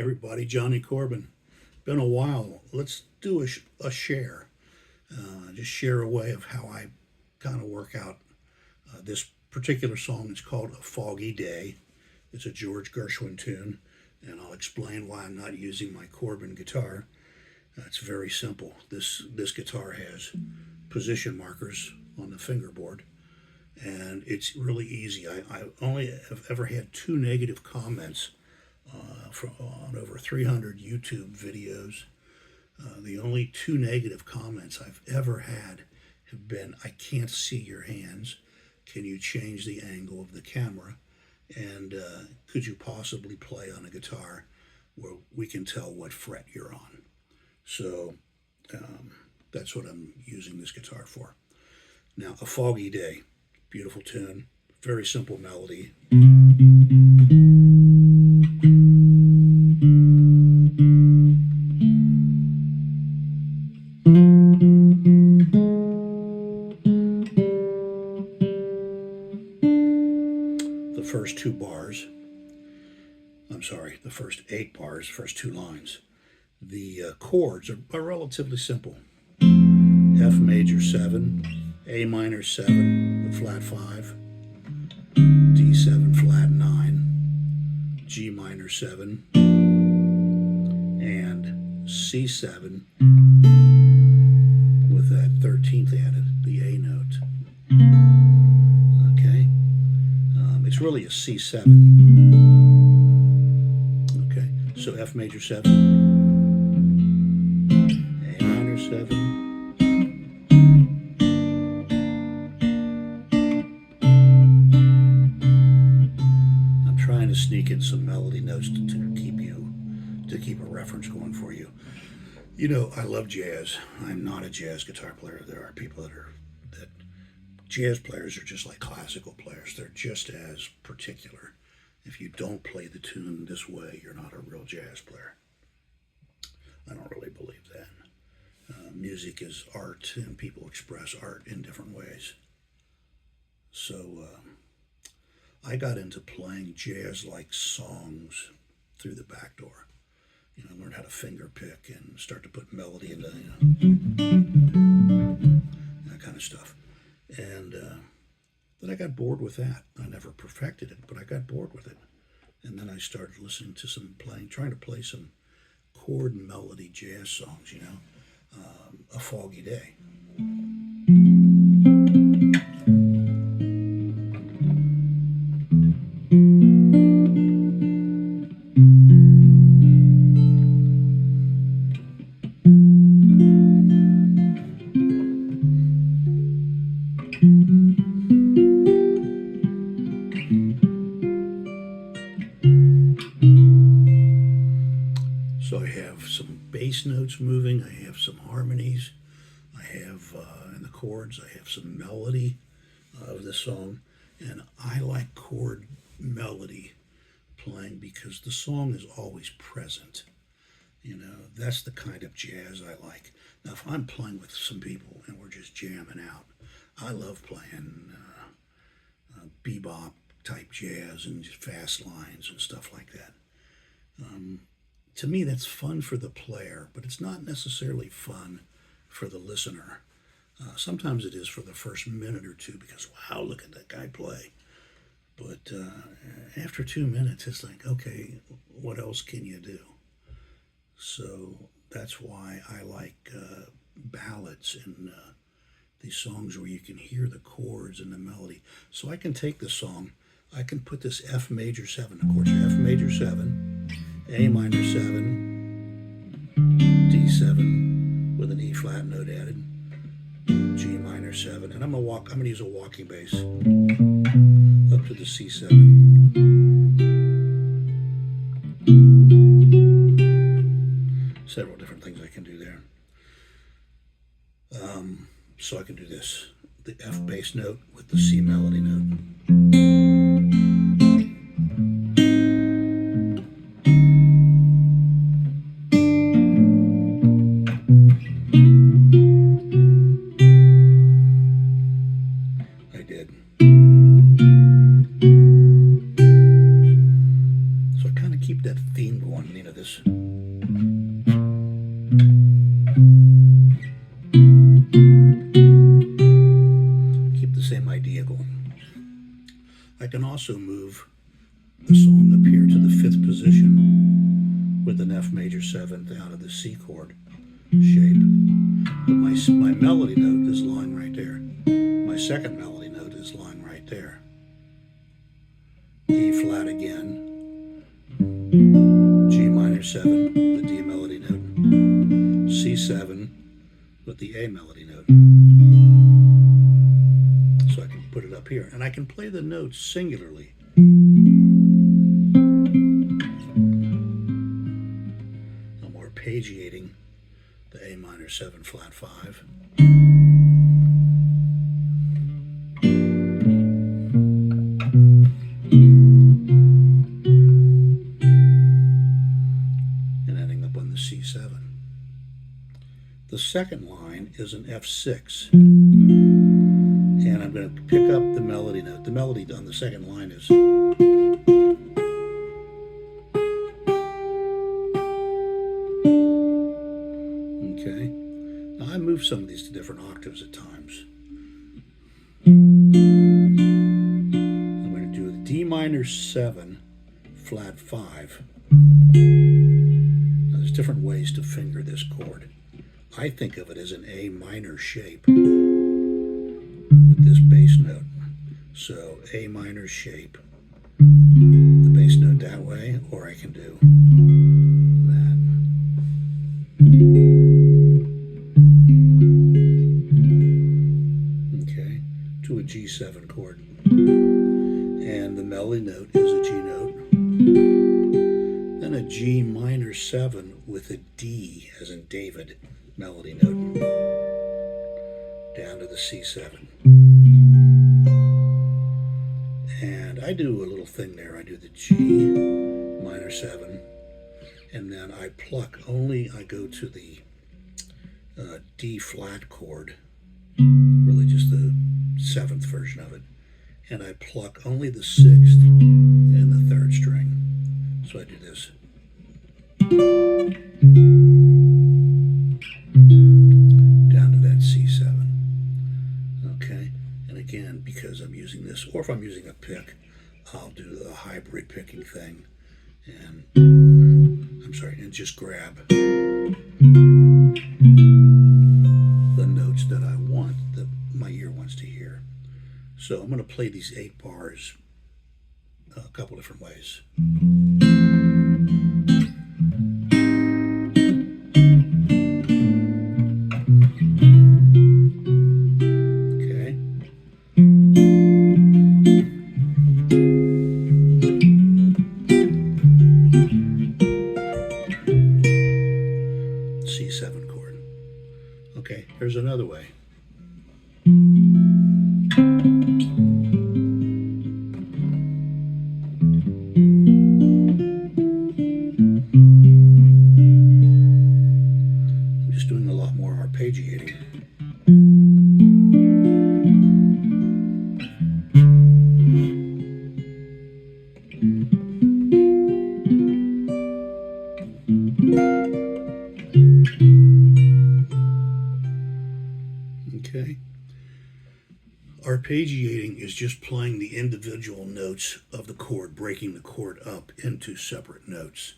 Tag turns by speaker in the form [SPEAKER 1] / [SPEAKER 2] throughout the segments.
[SPEAKER 1] Everybody, Johnny Corbin. Been a while. Let's do a share. Just share a way of how I kind of work out this particular song. Is called A Foggy Day. It's a George Gershwin tune, and I'll explain why I'm not using my Corbin guitar. It's very simple. This guitar has position markers on the fingerboard, and it's really easy. I only have ever had two negative comments on over 300 YouTube videos. The only two negative comments I've ever had have been, "I can't see your hands. Can you change the angle of the camera? And could you possibly play on a guitar where we can tell what fret you're on?" So that's what I'm using this guitar for. Now, A Foggy Day, beautiful tune, very simple melody. The first two bars, the first 8 bars, first two lines, the chords are relatively simple. F major 7, A minor 7 with flat 5, D7 flat 9, G minor 7, and C7 with that 13th added, the A note. Okay, it's really a C7. Okay, so F major 7, A minor 7, to sneak in some melody notes to keep a reference going for you. You know, I love jazz. I'm not a jazz guitar player. There are people that jazz players are just like classical players. They're just as particular. If you don't play the tune this way, you're not a real jazz player. I don't really believe that. Music is art, and people express art in different ways. So I got into playing jazz-like songs through the back door. You know, I learned how to finger pick and start to put melody into, that kind of stuff. And then I got bored with that. I never perfected it, but I got bored with it. And then I started listening to trying to play some chord and melody jazz songs, A Foggy Day. So I have some bass notes moving, I have some harmonies, I have in the chords, I have some melody of the song, and I like chord melody playing because the song is always present. That's the kind of jazz I like. Now, if I'm playing with some people and we're just jamming out, I love playing bebop type jazz and just fast lines and stuff like that. To me, that's fun for the player, but it's not necessarily fun for the listener. Sometimes it is for the first minute or two because, wow, look at that guy play. But after 2 minutes, it's like, okay, what else can you do? So that's why I like ballads and these songs where you can hear the chords and the melody. So I can take the song, I can put this F major 7, of course, F major 7, A minor 7, D7 with an E flat note added, G minor 7, and I'm gonna use a walking bass up to the C7. Several different things I can do there. So I can do this, the F bass note with the C melody note. I did. So I kind of keep that theme going, this this. Keep the same idea going. I can also move the song up here to the 5th position with an F major 7th out of the C chord shape. But my melody note is lying right there. My second melody note is lying right there. E flat again, G minor 7, the D melody note, C7 with the A melody note. So I can put it up here, and I can play the notes singularly. I'm arpeggiating the A minor 7 flat 5. C7. The second line is an F6, and I'm going to pick up the melody note. The melody on the second line is okay. Now I move some of these to different octaves at times. I'm going to do a D minor 7 flat 5. There's different ways to finger this chord. I think of it as an A minor shape with this bass note. So A minor shape, the bass note that way, or I can do that. Okay, to a G7 chord. And the melody note is a G note. Then a G minor 7 with a D, as in David, melody note, down to the C7. And I do a little thing there. I do the G minor 7, and then I pluck only, I go to the D flat chord, really just the 7th version of it, and I pluck only the 6th and the 3rd string. So I do this. Down to that C7. Okay, and again, because I'm using this, or if I'm using a pick, I'll do the hybrid picking thing, and and just grab the notes that I want, that my ear wants to hear. So I'm going to play these 8 bars a couple different ways. Okay. C7 chord. Okay, here's another way. I'm just doing a lot more arpeggiating. Okay. Arpeggiating is just playing the individual notes of the chord, breaking the chord up into separate notes.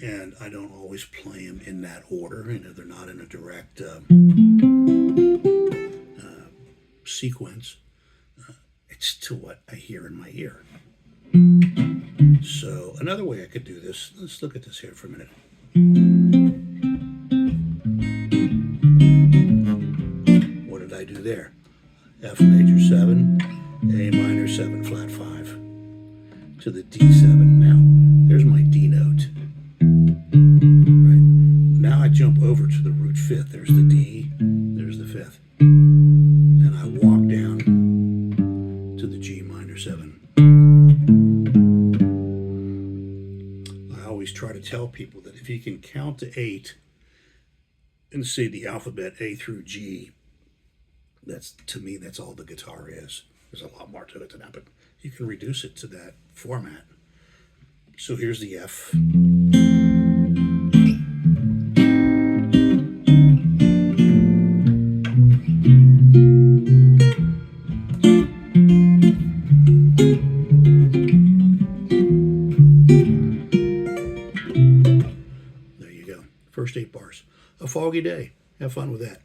[SPEAKER 1] And I don't always play them in that order. They're not in a direct sequence. It's to what I hear in my ear. So another way I could do this, let's look at this here for a minute. What did I do there? F major 7, A minor 7 flat 5 to the D7. Now, there's my D note. Right? Now I jump over to the root 5th. There's the D, there's the 5th. And I walk down to the G minor 7. I always try to tell people that if you can count to 8 and see the alphabet A through G, to me, that's all the guitar is. There's a lot more to it than that, but you can reduce it to that format. So here's the F. first 8 bars. A foggy day. Have fun with that.